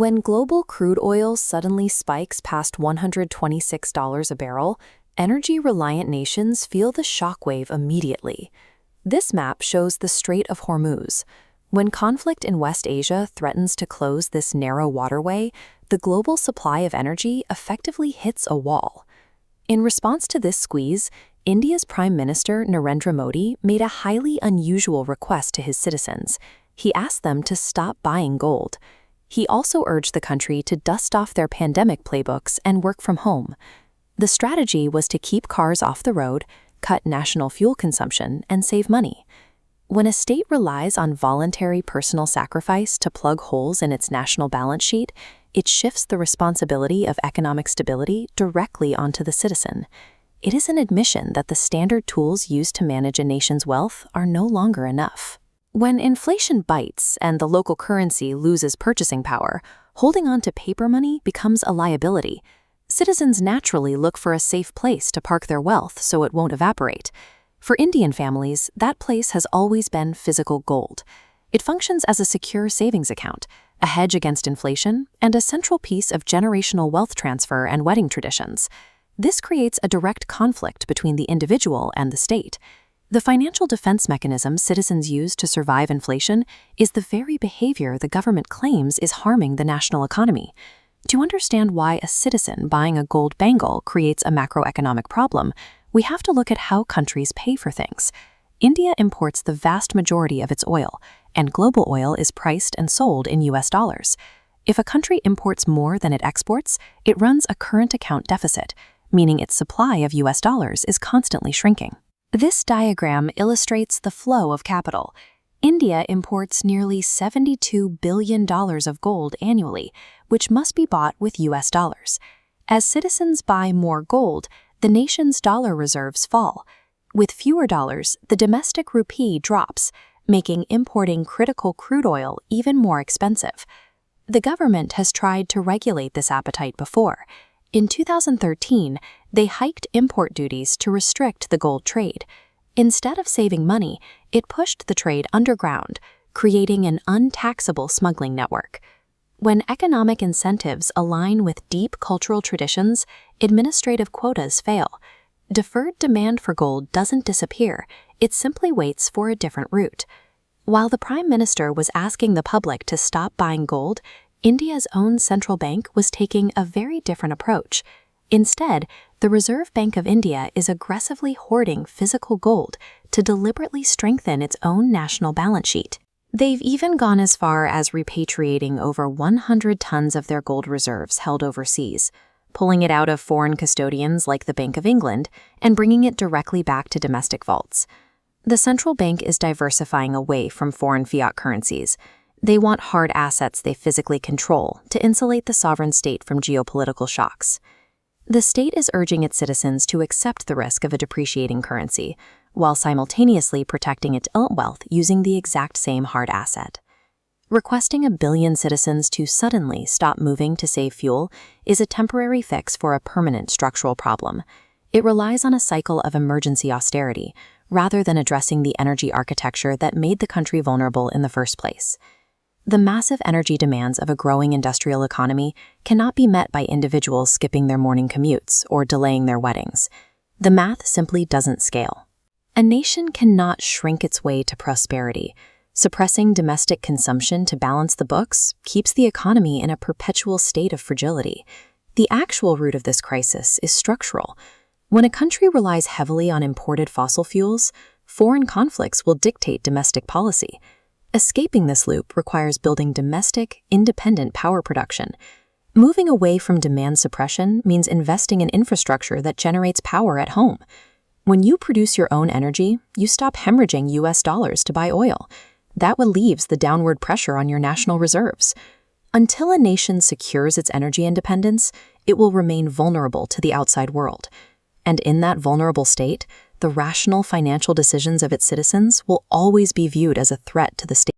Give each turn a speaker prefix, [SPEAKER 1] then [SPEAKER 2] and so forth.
[SPEAKER 1] When global crude oil suddenly spikes past $126 a barrel, energy-reliant nations feel the shockwave immediately. This map shows the Strait of Hormuz. When conflict in West Asia threatens to close this narrow waterway, the global supply of energy effectively hits a wall. In response to this squeeze, India's Prime Minister Narendra Modi made a highly unusual request to his citizens. He asked them to stop buying gold. He also urged the country to dust off their pandemic playbooks and work from home. The strategy was to keep cars off the road, cut national fuel consumption, and save money. When a state relies on voluntary personal sacrifice to plug holes in its national balance sheet, it shifts the responsibility of economic stability directly onto the citizen. It is an admission that the standard tools used to manage a nation's wealth are no longer enough. When inflation bites and the local currency loses purchasing power, holding on to paper money becomes a liability. Citizens naturally look for a safe place to park their wealth so it won't evaporate. For Indian families, that place has always been physical gold. It functions as a secure savings account, a hedge against inflation, and a central piece of generational wealth transfer and wedding traditions. This creates a direct conflict between the individual and the state. The financial defense mechanism citizens use to survive inflation is the very behavior the government claims is harming the national economy. To understand why a citizen buying a gold bangle creates a macroeconomic problem, we have to look at how countries pay for things. India imports the vast majority of its oil, and global oil is priced and sold in US dollars. If a country imports more than it exports, it runs a current account deficit, meaning its supply of US dollars is constantly shrinking. This diagram illustrates the flow of capital. India imports nearly $72 billion of gold annually, which must be bought with US dollars. As citizens buy more gold, the nation's dollar reserves fall. With fewer dollars, the domestic rupee drops, making importing critical crude oil even more expensive. The government has tried to regulate this appetite before. In 2013, they hiked import duties to restrict the gold trade. Instead of saving money, it pushed the trade underground, creating an untaxable smuggling network. When economic incentives align with deep cultural traditions, administrative quotas fail. Deferred demand for gold doesn't disappear, it simply waits for a different route. While the Prime Minister was asking the public to stop buying gold, India's own central bank was taking a very different approach. Instead, the Reserve Bank of India is aggressively hoarding physical gold to deliberately strengthen its own national balance sheet. They've even gone as far as repatriating over 100 tons of their gold reserves held overseas, pulling it out of foreign custodians like the Bank of England and bringing it directly back to domestic vaults. The central bank is diversifying away from foreign fiat currencies. They want hard assets they physically control to insulate the sovereign state from geopolitical shocks. The state is urging its citizens to accept the risk of a depreciating currency, while simultaneously protecting its own wealth using the exact same hard asset. Requesting 1 billion citizens to suddenly stop moving to save fuel is a temporary fix for a permanent structural problem. It relies on a cycle of emergency austerity, rather than addressing the energy architecture that made the country vulnerable in the first place. The massive energy demands of a growing industrial economy cannot be met by individuals skipping their morning commutes or delaying their weddings. The math simply doesn't scale. A nation cannot shrink its way to prosperity. Suppressing domestic consumption to balance the books keeps the economy in a perpetual state of fragility. The actual root of this crisis is structural. When a country relies heavily on imported fossil fuels, foreign conflicts will dictate domestic policy. Escaping this loop requires building domestic, independent power production. Moving away from demand suppression means investing in infrastructure that generates power at home. When you produce your own energy, you stop hemorrhaging US dollars to buy oil. That relieves the downward pressure on your national reserves. Until a nation secures its energy independence, it will remain vulnerable to the outside world. And in that vulnerable state, the rational financial decisions of its citizens will always be viewed as a threat to the state.